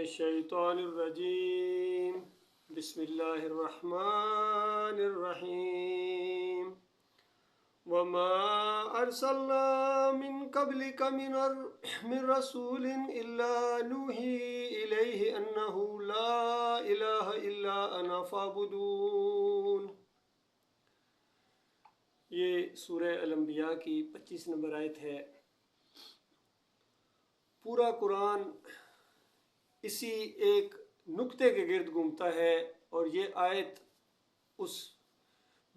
الشیطان الرجیم بسم اللہ الرحمن الرحیم وما ارسلنا من قبلک من رسول الا نوحی الیہ انہ لا الہ الا انا فاعبدون۔ یہ سورہ الانبیاء کی 25 نمبر آیت ہے۔ پورا قرآن اسی ایک نقطے کے گرد گھومتا ہے، اور یہ آیت اس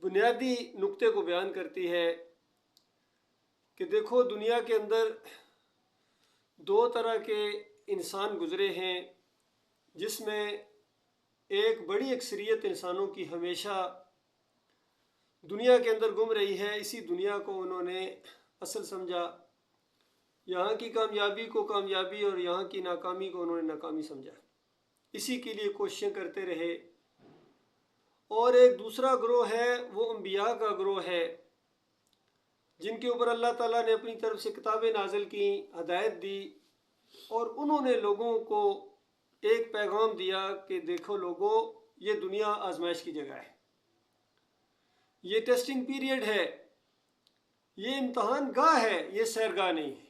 بنیادی نقطے کو بیان کرتی ہے کہ دیکھو، دنیا کے اندر دو طرح کے انسان گزرے ہیں، جس میں ایک بڑی اکثریت انسانوں کی ہمیشہ دنیا کے اندر گم رہی ہے۔ اسی دنیا کو انہوں نے اصل سمجھا، یہاں کی کامیابی کو کامیابی اور یہاں کی ناکامی کو انہوں نے ناکامی سمجھا، اسی کے لیے کوششیں کرتے رہے۔ اور ایک دوسرا گروہ ہے، وہ انبیاء کا گروہ ہے، جن کے اوپر اللہ تعالیٰ نے اپنی طرف سے کتابیں نازل کی، ہدایت دی، اور انہوں نے لوگوں کو ایک پیغام دیا کہ دیکھو لوگو، یہ دنیا آزمائش کی جگہ ہے، یہ ٹیسٹنگ پیریڈ ہے، یہ امتحان گاہ ہے، یہ سیرگاہ نہیں ہے۔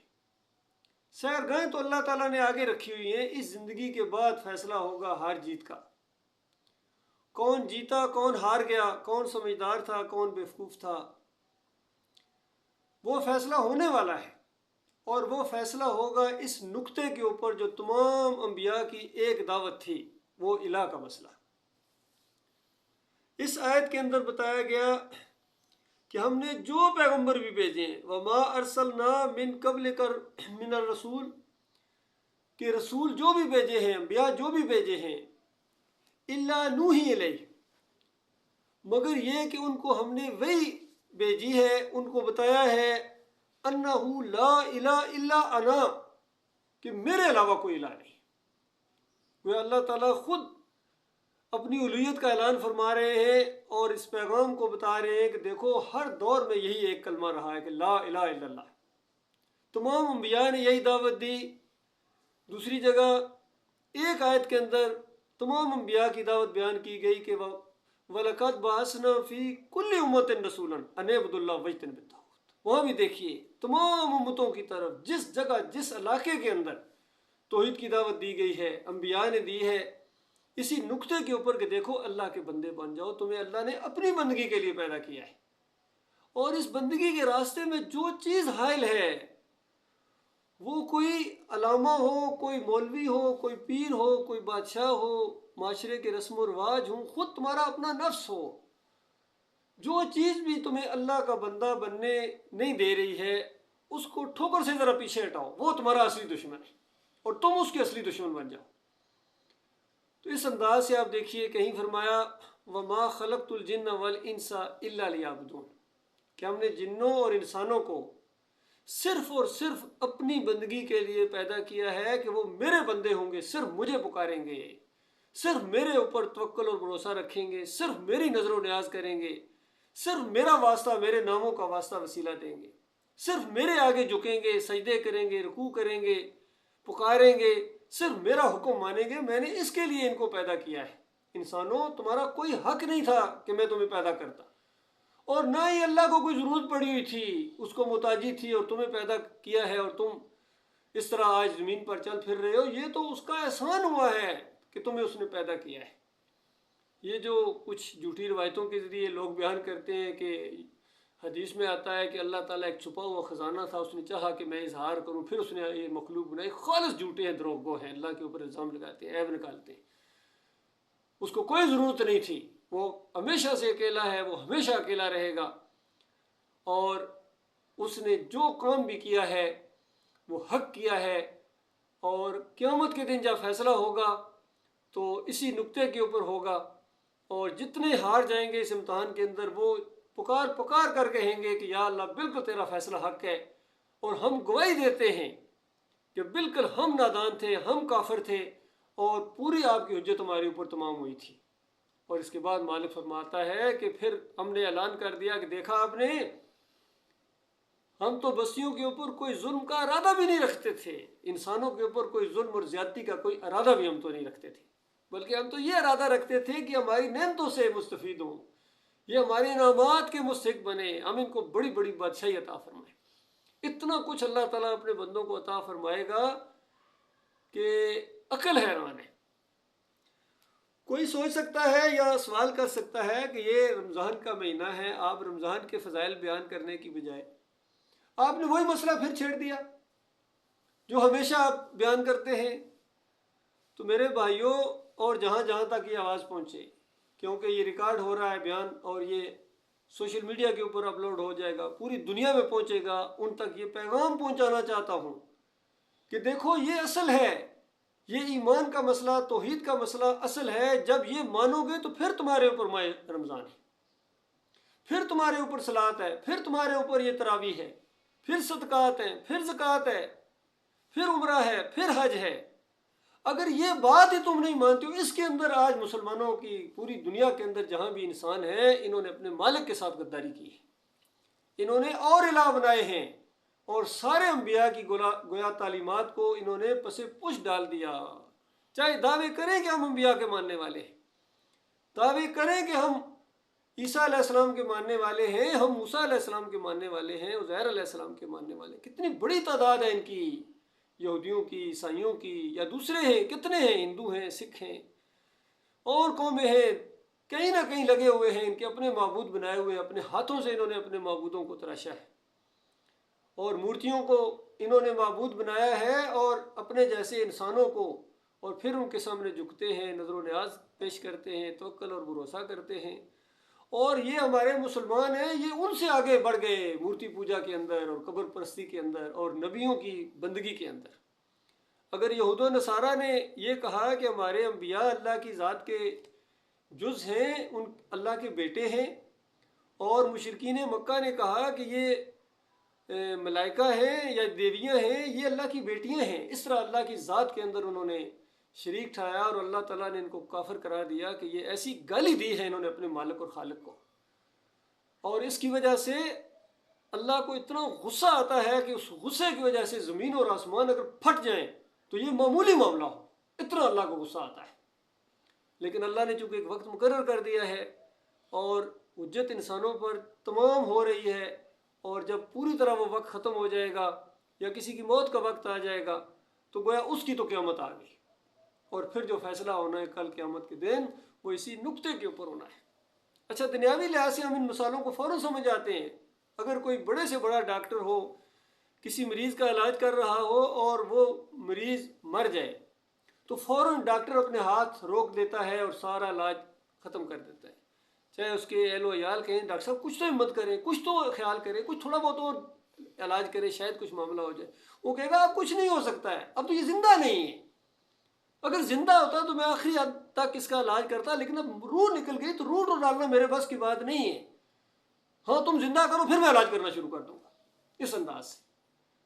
سیرگاہیں تو اللہ تعالیٰ نے آگے رکھی ہوئی ہیں، اس زندگی کے بعد فیصلہ ہوگا ہار جیت کا، کون جیتا کون ہار گیا، کون سمجھدار تھا کون بیوقوف تھا، وہ فیصلہ ہونے والا ہے، اور وہ فیصلہ ہوگا اس نقطے کے اوپر جو تمام انبیاء کی ایک دعوت تھی، وہ الہ کا مسئلہ۔ اس آیت کے اندر بتایا گیا کہ ہم نے جو پیغمبر بھی بھیجے ہیں، وما ارسلنا من قبلک من الرسول، کہ رسول جو بھی بھیجے ہیں، انبیاء جو بھی بھیجے ہیں، الا نوحی الیہ، مگر یہ کہ ان کو ہم نے وحی بھیجی ہے، ان کو بتایا ہے، انہ لا الہ الا انا، کہ میرے علاوہ کوئی الہ نہیں۔ وہ اللہ تعالیٰ خود اپنی الوہیت کا اعلان فرما رہے ہیں، اور اس پیغام کو بتا رہے ہیں کہ دیکھو، ہر دور میں یہی ایک کلمہ رہا ہے کہ لا الہ الا اللہ۔ تمام انبیاء نے یہی دعوت دی۔ دوسری جگہ ایک آیت کے اندر تمام انبیاء کی دعوت بیان کی گئی کہ وَلَقَدْ بَعَثْنَا فِي كُلِّ أُمَّةٍ رَسُولًا أَنِ اعْبُدُوا اللَّهَ وَاجْتَنِبُوا الطَّاغُوتَ۔ وہاں بھی دیکھیے، تمام امتوں کی طرف جس جگہ جس علاقے کے اندر توحید کی دعوت دی گئی ہے، انبیاء نے دی ہے، اسی نقطے کے اوپر کہ دیکھو اللہ کے بندے بن جاؤ، تمہیں اللہ نے اپنی بندگی کے لیے پیدا کیا ہے، اور اس بندگی کے راستے میں جو چیز حائل ہے، وہ کوئی علامہ ہو، کوئی مولوی ہو، کوئی پیر ہو، کوئی بادشاہ ہو، معاشرے کے رسم و رواج ہوں، خود تمہارا اپنا نفس ہو، جو چیز بھی تمہیں اللہ کا بندہ بننے نہیں دے رہی ہے، اس کو ٹھوکر سے ذرا پیچھے ہٹاؤ، وہ تمہارا اصلی دشمن ہے، اور تم اس کے اصلی دشمن بن جاؤ۔ تو اس انداز سے آپ دیکھیے، کہیں فرمایا وَمَا خَلَقْتُ الْجِنَّ وَالْإِنسَ إِلَّا لِيَعْبُدُونَ، کہ ہم نے جنوں اور انسانوں کو صرف اور صرف اپنی بندگی کے لیے پیدا کیا ہے، کہ وہ میرے بندے ہوں گے، صرف مجھے پکاریں گے، صرف میرے اوپر توکل اور بھروسہ رکھیں گے، صرف میری نظر و نیاز کریں گے، صرف میرا واسطہ، میرے ناموں کا واسطہ وسیلہ دیں گے، صرف میرے آگے جھکیں گے، سجدے کریں گے، رکوع کریں گے، پکاریں گے، صرف میرا حکم مانیں گے۔ میں نے اس کے لیے ان کو پیدا کیا ہے۔ انسانوں، تمہارا کوئی حق نہیں تھا کہ میں تمہیں پیدا کرتا، اور نہ ہی اللہ کو کوئی ضرورت پڑی ہوئی تھی، اس کو محتاجی تھی، اور تمہیں پیدا کیا ہے، اور تم اس طرح آج زمین پر چل پھر رہے ہو۔ یہ تو اس کا احسان ہوا ہے کہ تمہیں اس نے پیدا کیا ہے۔ یہ جو کچھ جھوٹی روایتوں کے ذریعے لوگ بیان کرتے ہیں کہ حدیث میں آتا ہے کہ اللہ تعالیٰ ایک چھپا ہوا خزانہ تھا، اس نے چاہا کہ میں اظہار کروں، پھر اس نے یہ مخلوق بنائی، خالص جھوٹے ہیں، دروغ گو ہیں، اللہ کے اوپر الزام لگاتے ہیں، عیب نکالتے ہیں۔ اس کو کوئی ضرورت نہیں تھی، وہ ہمیشہ سے اکیلا ہے، وہ ہمیشہ اکیلا رہے گا، اور اس نے جو کام بھی کیا ہے وہ حق کیا ہے، اور قیامت کے دن جب فیصلہ ہوگا تو اسی نقطے کے اوپر ہوگا، اور جتنے ہار جائیں گے اس امتحان کے اندر، وہ پکار پکار کر کہیں گے کہ یا اللہ، بالکل تیرا فیصلہ حق ہے، اور ہم گواہی دیتے ہیں کہ بالکل ہم نادان تھے، ہم کافر تھے، اور پوری آپ کی حجت ہمارے اوپر تمام ہوئی تھی۔ اور اس کے بعد مالک فرماتا ہے کہ پھر ہم نے اعلان کر دیا کہ دیکھا آپ نے، ہم تو بستیوں کے اوپر کوئی ظلم کا ارادہ بھی نہیں رکھتے تھے، انسانوں کے اوپر کوئی ظلم اور زیادتی کا کوئی ارادہ بھی ہم تو نہیں رکھتے تھے، بلکہ ہم تو یہ ارادہ رکھتے تھے کہ ہماری نعمتوں سے مستفید ہوں، یہ ہمارے انعامات کے مستحق بنے، ہم ان کو بڑی بڑی بادشاہی عطا فرمائیں۔ اتنا کچھ اللہ تعالیٰ اپنے بندوں کو عطا فرمائے گا کہ عقل حیران ہے۔ کوئی سوچ سکتا ہے یا سوال کر سکتا ہے کہ یہ رمضان کا مہینہ ہے، آپ رمضان کے فضائل بیان کرنے کی بجائے آپ نے وہی مسئلہ پھر چھیڑ دیا جو ہمیشہ آپ بیان کرتے ہیں۔ تو میرے بھائیوں، اور جہاں جہاں تک یہ آواز پہنچے، کیونکہ یہ ریکارڈ ہو رہا ہے بیان اور یہ سوشل میڈیا کے اوپر اپلوڈ ہو جائے گا، پوری دنیا میں پہنچے گا، ان تک یہ پیغام پہنچانا چاہتا ہوں کہ دیکھو یہ اصل ہے، یہ ایمان کا مسئلہ، توحید کا مسئلہ اصل ہے۔ جب یہ مانو گے تو پھر تمہارے اوپر ماہ رمضان ہے، پھر تمہارے اوپر صلاۃ ہے، پھر تمہارے اوپر یہ تراویح ہے، پھر صدقات ہیں، پھر زکوٰۃ ہے، پھر عمرہ ہے، پھر حج ہے۔ اگر یہ بات ہی تم نہیں مانتے ہو، اس کے اندر آج مسلمانوں کی پوری دنیا کے اندر جہاں بھی انسان ہیں، انہوں نے اپنے مالک کے ساتھ غداری کی ہے، انہوں نے اور الہ بنائے ہیں، اور سارے انبیاء کی گویا تعلیمات کو انہوں نے پس پش ڈال دیا۔ چاہے دعوے کریں کہ ہم انبیاء کے ماننے والے ہیں، دعوے کریں کہ ہم عیسیٰ علیہ السلام کے ماننے والے ہیں، ہم موسیٰ علیہ السلام کے ماننے والے ہیں، عزیر علیہ السلام کے ماننے والے ہیں، کتنی بڑی تعداد ہے ان کی، یہودیوں کی، عیسائیوں کی، یا دوسرے ہیں، کتنے ہیں، ہندو ہیں، سکھ ہیں، اور قومیں ہیں، کہیں نہ کہیں لگے ہوئے ہیں، ان کے اپنے معبود بنائے ہوئے ہیں، اپنے ہاتھوں سے انہوں نے اپنے معبودوں کو تراشا ہے، اور مورتیوں کو انہوں نے معبود بنایا ہے، اور اپنے جیسے انسانوں کو، اور پھر ان کے سامنے جھکتے ہیں، نظر و نیاز پیش کرتے ہیں، توکل اور بھروسہ کرتے ہیں۔ اور یہ ہمارے مسلمان ہیں، یہ ان سے آگے بڑھ گئے مورتی پوجا کے اندر اور قبر پرستی کے اندر اور نبیوں کی بندگی کے اندر۔ اگر یہود و نصارہ نے یہ کہا کہ ہمارے انبیاء اللہ کی ذات کے جز ہیں، ان اللہ کے بیٹے ہیں، اور مشرکین مکہ نے کہا کہ یہ ملائکہ ہیں یا دیویاں ہیں، یہ اللہ کی بیٹیاں ہیں، اس طرح اللہ کی ذات کے اندر انہوں نے شریک ٹھہرایا، اور اللہ تعالیٰ نے ان کو کافر قرار دیا کہ یہ ایسی گالی دی ہے انہوں نے اپنے مالک اور خالق کو۔ اور اس کی وجہ سے اللہ کو اتنا غصہ آتا ہے کہ اس غصے کی وجہ سے زمین اور آسمان اگر پھٹ جائیں تو یہ معمولی معاملہ ہو، اتنا اللہ کو غصہ آتا ہے۔ لیکن اللہ نے چونکہ ایک وقت مقرر کر دیا ہے، اور حجت انسانوں پر تمام ہو رہی ہے، اور جب پوری طرح وہ وقت ختم ہو جائے گا یا کسی کی موت کا وقت آ جائے گا تو گویا اس کی تو قیامت آ گئی، اور پھر جو فیصلہ ہونا ہے کل قیامت کے دن وہ اسی نقطے کے اوپر ہونا ہے۔ اچھا، دنیاوی لحاظ سے ہم ان مثالوں کو فوراً سمجھ آتے ہیں۔ اگر کوئی بڑے سے بڑا ڈاکٹر ہو، کسی مریض کا علاج کر رہا ہو اور وہ مریض مر جائے تو فوراً ڈاکٹر اپنے ہاتھ روک دیتا ہے اور سارا علاج ختم کر دیتا ہے، چاہے اس کے اہل و عیال کہیں ڈاکٹر صاحب کچھ تو ہمت کریں، کچھ تو خیال کریں، کچھ تھوڑا بہت اور علاج کرے، شاید کچھ معاملہ ہو جائے۔ وہ کہے گا اب کچھ نہیں ہو سکتا ہے، اب تو یہ زندہ نہیں ہے، اگر زندہ ہوتا تو میں آخری حد تک اس کا علاج کرتا، لیکن اب روح نکل گئی تو روح ڈالنا میرے بس کی بات نہیں ہے، ہاں تم زندہ کرو پھر میں علاج کرنا شروع کر دوں گا، اس انداز سے۔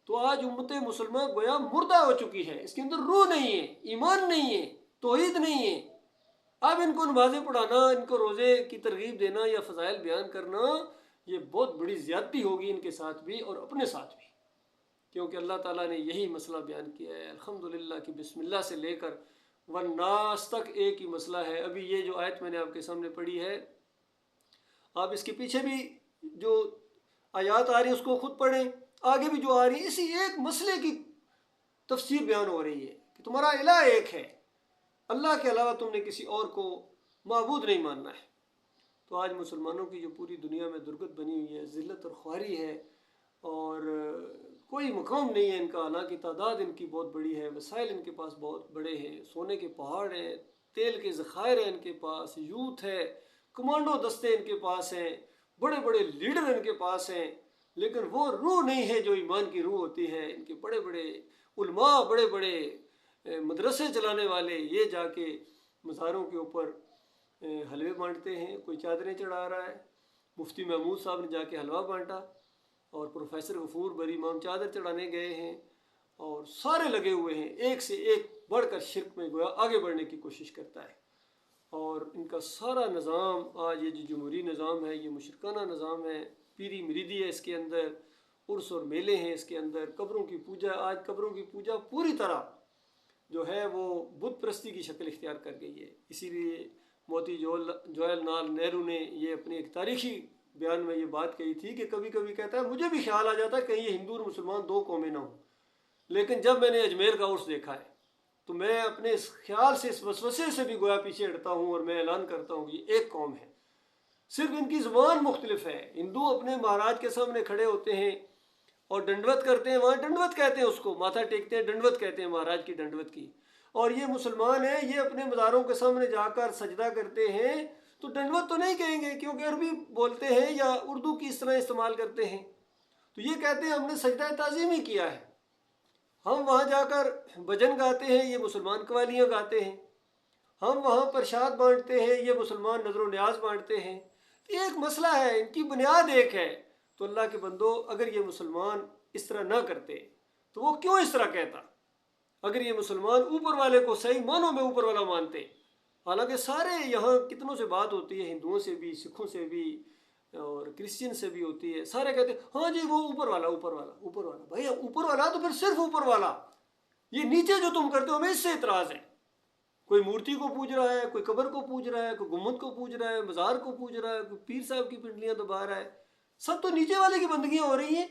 تو آج امت مسلمہ گویا مردہ ہو چکی ہے، اس کے اندر روح نہیں ہے، ایمان نہیں ہے، توحید نہیں ہے۔ اب ان کو نمازیں پڑھانا، ان کو روزے کی ترغیب دینا یا فضائل بیان کرنا، یہ بہت بڑی زیادتی ہوگی ان کے ساتھ بھی اور اپنے ساتھ بھی، کیونکہ اللہ تعالیٰ نے یہی مسئلہ بیان کیا ہے۔ الحمدللہ کہ بسم اللہ سے لے کر والناس تک ایک ہی مسئلہ ہے۔ ابھی یہ جو آیت میں نے آپ کے سامنے پڑھی ہے، آپ اس کے پیچھے بھی جو آیات آ رہی ہیں اس کو خود پڑھیں، آگے بھی جو آ رہی ہیں، اسی ایک مسئلے کی تفسیر بیان ہو رہی ہے کہ تمہارا الہ ایک ہے، اللہ کے علاوہ تم نے کسی اور کو معبود نہیں ماننا ہے۔ تو آج مسلمانوں کی جو پوری دنیا میں درگت بنی ہوئی ہے، ذلت اور خواری ہے، اور کوئی مقام نہیں ہے ان کا، حالانکہ تعداد ان کی بہت بڑی ہے، وسائل ان کے پاس بہت بڑے ہیں، سونے کے پہاڑ ہیں، تیل کے ذخائر ہیں ان کے پاس، یوتھ ہے، کمانڈو دستے ان کے پاس ہیں، بڑے بڑے لیڈر ان کے پاس ہیں، لیکن وہ روح نہیں ہے جو ایمان کی روح ہوتی ہے۔ ان کے بڑے بڑے علماء، بڑے بڑے مدرسے چلانے والے، یہ جا کے مزاروں کے اوپر حلوے بانٹتے ہیں، کوئی چادریں چڑھا رہا ہے، مفتی محمود صاحب نے جا کے حلوہ بانٹا، اور پروفیسر غفور بری امام چادر چڑھانے گئے ہیں، اور سارے لگے ہوئے ہیں، ایک سے ایک بڑھ کر شرک میں گویا آگے بڑھنے کی کوشش کرتا ہے۔ اور ان کا سارا نظام آج یہ جو جمہوری نظام ہے، یہ مشرکانہ نظام ہے، پیری مریدی ہے اس کے اندر، عرس اور میلے ہیں اس کے اندر، قبروں کی پوجا. آج قبروں کی پوجا پوری طرح جو ہے وہ بت پرستی کی شکل اختیار کر گئی ہے. اسی لیے موتی جواہر لال نہرو نے یہ اپنے ایک تاریخی بیان میں یہ بات کہی تھی کہ کبھی کبھی کہتا ہے مجھے بھی خیال آ جاتا ہے کہیں یہ ہندو اور مسلمان دو قومیں نہ ہوں، لیکن جب میں نے اجمیر کا عرس دیکھا ہے تو میں اپنے اس خیال سے، اس وسوسے سے بھی گویا پیچھے ہٹتا ہوں اور میں اعلان کرتا ہوں کہ ایک قوم ہے، صرف ان کی زبان مختلف ہے. ہندو اپنے مہاراج کے سامنے کھڑے ہوتے ہیں اور ڈنڈوت کرتے ہیں، وہاں ڈنڈوت کہتے ہیں اس کو، ماتھا ٹیکتے ہیں، ڈنڈوت کہتے ہیں مہاراج کی ڈنڈوت کی. اور یہ مسلمان ہیں، یہ اپنے مزاروں کے سامنے جا کر سجدہ کرتے ہیں تو ڈنڈوت تو نہیں کہیں گے کیونکہ عربی بولتے ہیں یا اردو کی اس طرح استعمال کرتے ہیں، تو یہ کہتے ہیں ہم نے سجدہ تعظیم ہی کیا ہے. ہم وہاں جا کر بھجن گاتے ہیں، یہ مسلمان قوالیاں گاتے ہیں. ہم وہاں پرشاد بانٹتے ہیں، یہ مسلمان نظر و نیاز بانٹتے ہیں. یہ ایک مسئلہ ہے، ان کی بنیاد ایک ہے. تو اللہ کے بندو، اگر یہ مسلمان اس طرح نہ کرتے تو وہ کیوں اس طرح کہتا؟ اگر یہ مسلمان اوپر والے کو صحیح معنوں میں اوپر والا مانتے، حالانکہ سارے یہاں کتنوں سے بات ہوتی ہے، ہندوؤں سے بھی، سکھوں سے بھی اور کرسچن سے بھی ہوتی ہے، سارے کہتے ہیں ہاں جی وہ اوپر والا اوپر والا اوپر والا. بھائی اوپر والا تو پھر صرف اوپر والا، یہ نیچے جو تم کرتے ہو ہمیں اس سے اعتراض ہے. کوئی مورتی کو پوج رہا ہے، کوئی قبر کو پوج رہا ہے، کوئی گنبد کو پوج رہا ہے، مزار کو پوج رہا ہے، کوئی پیر صاحب کی پنڈلیاں دبا رہا ہے، سب تو نیچے والے کی بندگیاں ہو رہی ہیں.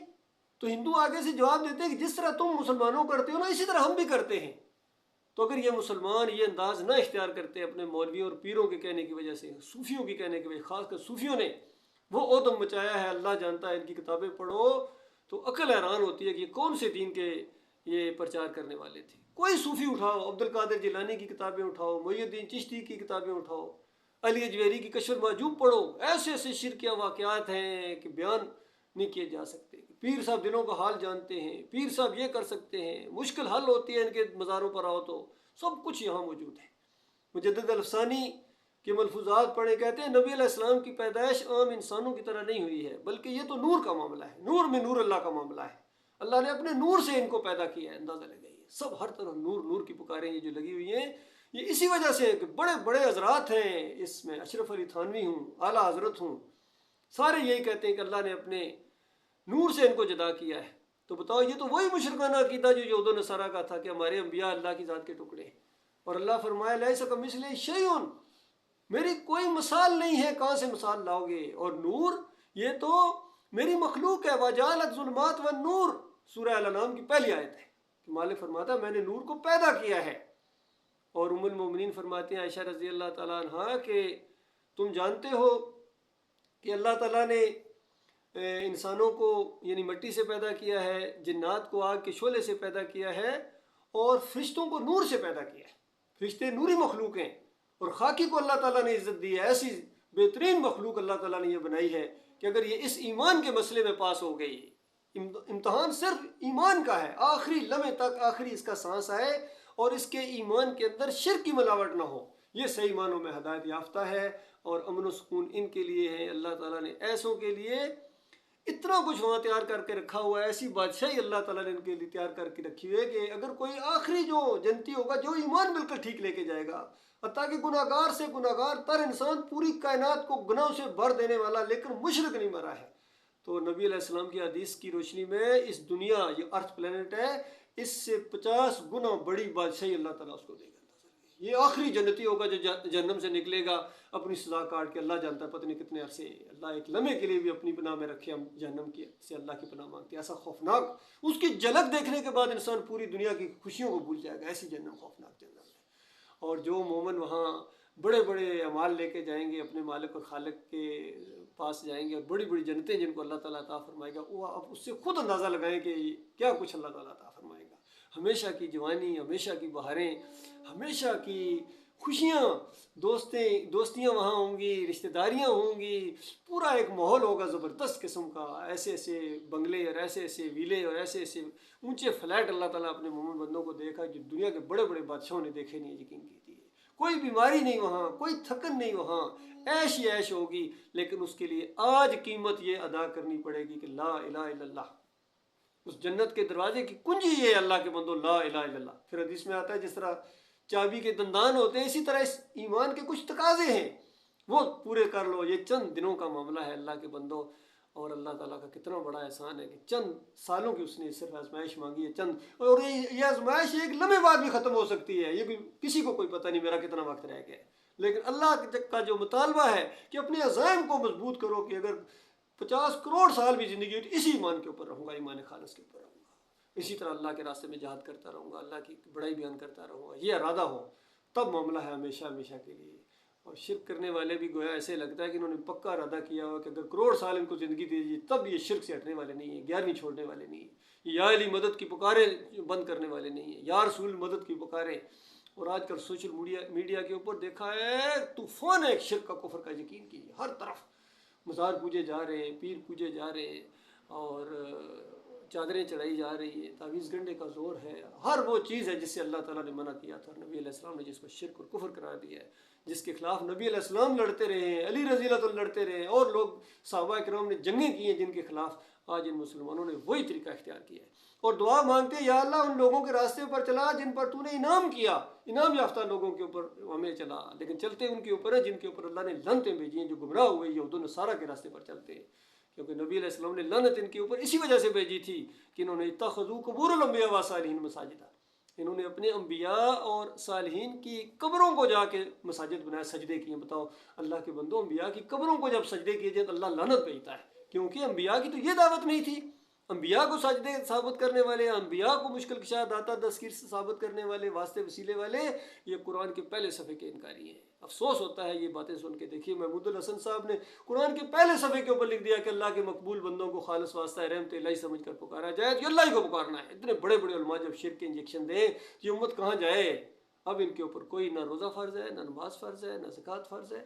تو ہندو آگے سے جواب دیتے ہیں کہ جس طرح تم مسلمانوں کرتے ہو نا اسی طرح ہم بھی کرتے ہیں. تو اگر یہ مسلمان یہ انداز نہ اختیار کرتے اپنے مولویوں اور پیروں کے کہنے کی وجہ سے، صوفیوں کی کہنے کی وجہ، خاص کر صوفیوں نے وہ عدم مچایا ہے، اللہ جانتا ہے. ان کی کتابیں پڑھو تو عقل حیران ہوتی ہے کہ یہ کون سے دین کے یہ پرچار کرنے والے تھے. کوئی صوفی اٹھاؤ، عبد القادر جیلانی کی کتابیں اٹھاؤ، محی الدین چشتی کی کتابیں اٹھاؤ، علی اجویری کی کشف المحجوب پڑھو، ایسے ایسے شرکیہ واقعات ہیں کہ بیان نہیں کیے جا سکتے. پیر صاحب دلوں کا حال جانتے ہیں، پیر صاحب یہ کر سکتے ہیں، مشکل حل ہوتی ہے ان کے مزاروں پر آؤ تو سب کچھ یہاں موجود ہے. مجدد الفسانی کے ملفوظات پڑھے، کہتے ہیں نبی علیہ السلام کی پیدائش عام انسانوں کی طرح نہیں ہوئی ہے، بلکہ یہ تو نور کا معاملہ ہے، نور میں نور اللہ کا معاملہ ہے. اللہ نے اپنے نور سے ان کو پیدا کیا ہے. اندازہ لگائیے، سب ہر طرف نور نور کی پکاریں یہ جو لگی ہوئی ہیں، یہ اسی وجہ سے کہ بڑے بڑے حضرات ہیں اس میں، اشرف علی تھانوی ہوں، اعلیٰ حضرت ہوں، سارے یہی کہتے ہیں کہ اللہ نے اپنے نور سے ان کو جدا کیا ہے. تو بتاؤ، یہ تو وہی مشرکانہ عقیدہ جو یہود و نصارہ کا تھا کہ ہمارے انبیاء اللہ کی ذات کے ٹکڑے ہیں. اور اللہ فرمایا لیس کمثلہ شیء، میری کوئی مثال نہیں ہے، کہاں سے مثال لاؤ گے؟ اور نور یہ تو میری مخلوق ہے. وجعلت ظلمات والنور، سورہ الانعام کی پہلی آیت ہے کہ مالک فرماتا ہے میں نے نور کو پیدا کیا ہے. اور ام المومنین فرماتی ہیں عائشہ رضی اللہ تعالیٰ عنہ کہ تم جانتے ہو کہ اللہ تعالیٰ نے انسانوں کو یعنی مٹی سے پیدا کیا ہے، جنات کو آگ کے شعلے سے پیدا کیا ہے، اور فرشتوں کو نور سے پیدا کیا ہے. فرشتے نوری مخلوق ہیں، اور خاکی کو اللہ تعالیٰ نے عزت دی ہے. ایسی بہترین مخلوق اللہ تعالیٰ نے یہ بنائی ہے کہ اگر یہ اس ایمان کے مسئلے میں پاس ہو گئی، امتحان صرف ایمان کا ہے، آخری لمحے تک آخری اس کا سانس آئے اور اس کے ایمان کے اندر شرک کی ملاوٹ نہ ہو، یہ صحیح معنوں میں ہدایت یافتہ ہے. اور امن و سکون ان کے لیے ہے. اللہ تعالیٰ نے ایسوں کے لیے اتنا کچھ وہاں تیار کر کے رکھا ہوا ہے، ایسی بادشاہی اللہ تعالیٰ نے ان کے لیے تیار کر کے رکھی ہوئی ہے کہ اگر کوئی آخری جو جنتی ہوگا، جو ایمان بالکل ٹھیک لے کے جائے گا، حتیٰ کہ گناہ گار سے گناہ گار تر انسان، پوری کائنات کو گناہوں سے بھر دینے والا، لیکن مشرک نہیں مرا ہے، تو نبی علیہ السلام کی حدیث کی روشنی میں اس دنیا، یہ ارتھ پلینٹ ہے، اس سے 50 گنا بڑی بادشاہی اللہ تعالیٰ اس کو دے گا. یہ آخری جنتی ہوگا جو جہنم سے نکلے گا اپنی سزا کاٹ کے. اللہ جانتا ہے پتہ نہیں کتنے عرصے، اللہ ایک لمحے کے لیے بھی اپنی پناہ میں رکھے. ہم جہنم کی سے اللہ کی پناہ مانگتے ہیں. ایسا خوفناک، اس کی جھلک دیکھنے کے بعد انسان پوری دنیا کی خوشیوں کو بھول جائے گا، ایسی جہنم خوفناک جہنم ہے. اور جو مومن وہاں بڑے بڑے اعمال لے کے جائیں گے، اپنے مالک اور خالق کے پاس جائیں گے، اور بڑی بڑی جنتیں جن کو اللہ تعالیٰ عطا فرمائے گا، وہ آپ اس سے خود اندازہ لگائیں کہ کیا کچھ اللہ تعالیٰ عطا فرمائے گا. ہمیشہ کی جوانی، ہمیشہ کی بہاریں، ہمیشہ کی خوشیاں، دوستیاں وہاں ہوں گی، رشتہ داریاں ہوں گی، پورا ایک ماحول ہوگا زبردست قسم کا. ایسے ایسے بنگلے اور ایسے ایسے ویلے اور ایسے ایسے اونچے فلیٹ اللہ تعالیٰ اپنے مومن بندوں کو دیکھا جو دنیا کے بڑے بڑے بادشاہوں نے دیکھے نہیں، یقین کیجیے. کوئی بیماری نہیں وہاں، کوئی تھکن نہیں وہاں، عیش ہی عیش ہوگی. لیکن اس کے لیے آج قیمت یہ ادا کرنی پڑے گی کہ لا الہ الا اللہ. اس جنت کے دروازے کی کنجی یہ ہے اللہ کے بندو، لا الہ الا اللہ. پھر حدیث میں آتا ہے جس طرح چابی کے دندان ہوتے ہیں، اسی طرح اس ایمان کے کچھ تقاضے ہیں، وہ پورے کر لو. یہ چند دنوں کا معاملہ ہے اللہ کے بندو. اور اللہ تعالیٰ کا کتنا بڑا احسان ہے کہ چند سالوں کی اس نے صرف آزمائش مانگی ہے، چند، اور یہ آزمائش ایک لمحے بعد بھی ختم ہو سکتی ہے، یہ کسی کو کوئی پتہ نہیں میرا کتنا وقت رہ گیا ہے، لیکن اللہ کا جو مطالبہ ہے کہ اپنے عزائم کو مضبوط کرو کہ اگر 50 کروڑ سال بھی زندگی ہوتی اسی ایمان کے اوپر رہوں گا، ایمان خالص کے اوپر رہوں گا، اسی طرح اللہ کے راستے میں جہاد کرتا رہوں گا، اللہ کی بڑائی بیان کرتا رہوں گا، یہ ارادہ ہو تب معاملہ ہے ہمیشہ ہمیشہ کے لیے۔ اور شرک کرنے والے بھی گویا ایسے لگتا ہے کہ انہوں نے پکا ارادہ کیا ہوا کہ اگر کروڑ سال ان کو زندگی دے دیجیے تب یہ شرک سے ہٹنے والے نہیں ہیں، 11ویں چھوڑنے والے نہیں ہیں، یا علی مدد کی پکاریں بند کرنے والے نہیں ہیں، یا رسول مدد کی پکاریں۔ اور آج کل سوشل میڈیا کے اوپر دیکھا ہے طوفان ہے شرک کا، کفر کا، یقین کیجیے ہر طرف مزار پوجے جا رہے ہیں، پیر پوجے جا رہے ہیں، اور چادریں چڑھائی جا رہی ہیں، تعویذ گنڈے کا زور ہے، ہر وہ چیز ہے جس سے اللہ تعالیٰ نے منع کیا تھا، نبی علیہ السلام نے جس کو شرک اور کفر قرار دیا ہے، جس کے خلاف نبی علیہ السلام لڑتے رہے ہیں، علی رضی اللہ عنہ لڑتے رہے ہیں، اور لوگ صحابہ کرام نے جنگیں کی ہیں جن کے خلاف، آج ان مسلمانوں نے وہی طریقہ اختیار کیا ہے، اور دعا مانگتے ہیں یا اللہ ان لوگوں کے راستے پر چلا جن پر تو نے انعام کیا، انعام یافتہ لوگوں کے اوپر ہمیں چلا، لیکن چلتے ان کے اوپر ہیں جن کے اوپر اللہ نے لعنتیں بھیجی ہیں، جو گمراہ ہوئے یہود و نصارہ کے راستے پر چلتے ہیں، کیونکہ نبی علیہ السلام نے لعنت ان کے اوپر اسی وجہ سے بھیجی تھی کہ انہوں نے اتخذوا قبور الانبیاء والصالحین مساجدا، انہوں نے اپنے انبیاء اور صالحین کی قبروں کو جا کے مساجد بنایا، سجدے کیے۔ بتاؤ اللہ کے بندوں، انبیاء کی قبروں کو جب سجدے کیے جائے تو اللہ لعنت بھیجتا ہے، کیونکہ انبیاء کی تو یہ دعوت نہیں تھی، انبیاء کو سجدے ثابت کرنے والے، انبیاء کو مشکل کشا داتا دستگیر سے ثابت کرنے والے، واسطے وسیلے والے، یہ قرآن کے پہلے صفحے کے انکاری ہیں۔ افسوس ہوتا ہے یہ باتیں سن کے۔ دیکھیے محمود الحسن صاحب نے قرآن کے پہلے صفحے کے اوپر لکھ دیا کہ اللہ کے مقبول بندوں کو خالص واسطہ رحمت الہی سمجھ کر پکارا جائے، تو اللہ ہی کو پکارنا ہے۔ اتنے بڑے بڑے علماء جب شرک کے انجیکشن دیں یہ امت کہاں جائے؟ اب ان کے اوپر کوئی نہ روزہ فرض ہے، نہ نماز فرض ہے، نہ زکوٰۃ فرض ہے،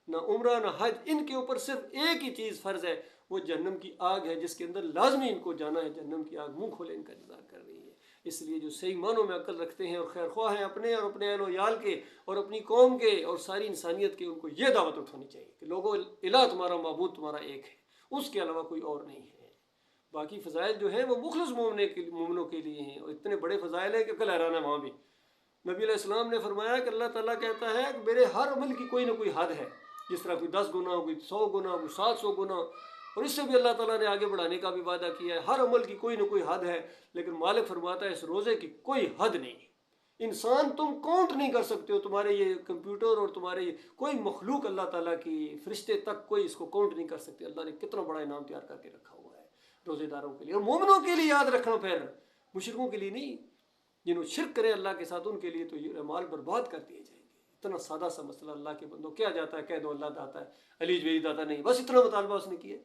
نہ عمرہ، نہ حج، ان کے اوپر صرف ایک ہی چیز فرض ہے، وہ جہنم کی آگ ہے جس کے اندر لازمی ان کو جانا ہے، جہنم کی آگ منہ کھولے ان کا انتظار کر رہی ہے۔ اس لیے جو صحیح معنوں میں عقل رکھتے ہیں اور خیر خواہ ہیں اپنے اور اپنے اہل و عیال کے اور اپنی قوم کے اور ساری انسانیت کے، ان کو یہ دعوت اٹھانی چاہیے کہ لوگوں الہ تمہارا معبود تمہارا ایک ہے، اس کے علاوہ کوئی اور نہیں ہے۔ باقی فضائل جو ہیں وہ مخلص مومنوں کے لیے ہیں، اور اتنے بڑے فضائل ہیں کہ عقل حیران ہے وہاں بھی۔ نبی علیہ السلام نے فرمایا کہ اللہ تعالیٰ کہتا ہے کہ میرے ہر عمل کی کوئی نہ کوئی حد ہے، جس طرح کوئی 10 گنا، کوئی 100 گنا، کوئی 700 گنا، اور اس سے بھی اللہ تعالیٰ نے آگے بڑھانے کا بھی وعدہ کیا ہے۔ ہر عمل کی کوئی نہ کوئی حد ہے، لیکن مالک فرماتا ہے اس روزے کی کوئی حد نہیں، انسان تم کاؤنٹ نہیں کر سکتے ہو، تمہارے یہ کمپیوٹر اور تمہارے یہ کوئی مخلوق اللہ تعالیٰ کی فرشتے تک کوئی اس کو کاؤنٹ نہیں کر سکتے۔ اللہ نے کتنا بڑا انعام تیار کر کے رکھا ہوا ہے روزے داروں کے لیے، اور مومنوں کے لیے یاد رکھنا، پھر مشرکوں کے لیے نہیں، جنہوں شرک کرے اللہ کے ساتھ ان کے لیے تو یہ اعمال برباد کر دیے جائیں گے۔ اتنا سادہ سا مسئلہ، اللہ کے بندوں کیا جاتا ہے کہہ دو اللہ داتا ہے، علی جویری داتا نہیں، بس اتنا مطالبہ اس نے کیا۔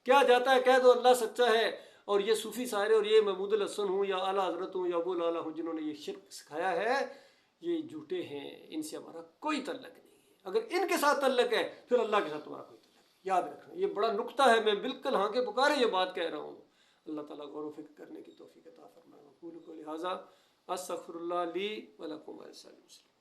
کیا جاتا ہے کہہ دو اللہ سچا ہے، اور یہ صوفی سارے اور یہ محمود الحسن ہوں یا اعلیٰ حضرت ہوں یا ابو العلا ہوں جنہوں نے یہ شرک سکھایا ہے، یہ جھوٹے ہیں، ان سے ہمارا کوئی تعلق نہیں ہے۔ اگر ان کے ساتھ تعلق ہے پھر اللہ کے ساتھ تمہارا کوئی تعلق نہیں۔ یاد رکھنا یہ بڑا نقطہ ہے، میں بالکل ہاں کے پکارے یہ بات کہہ رہا ہوں۔ اللہ تعالیٰ غور و فکر کرنے کی توفیق عطا فرمائے۔ اقول قولی ھذا استغفر اللہ لی ولکم ولسائر المسلمین۔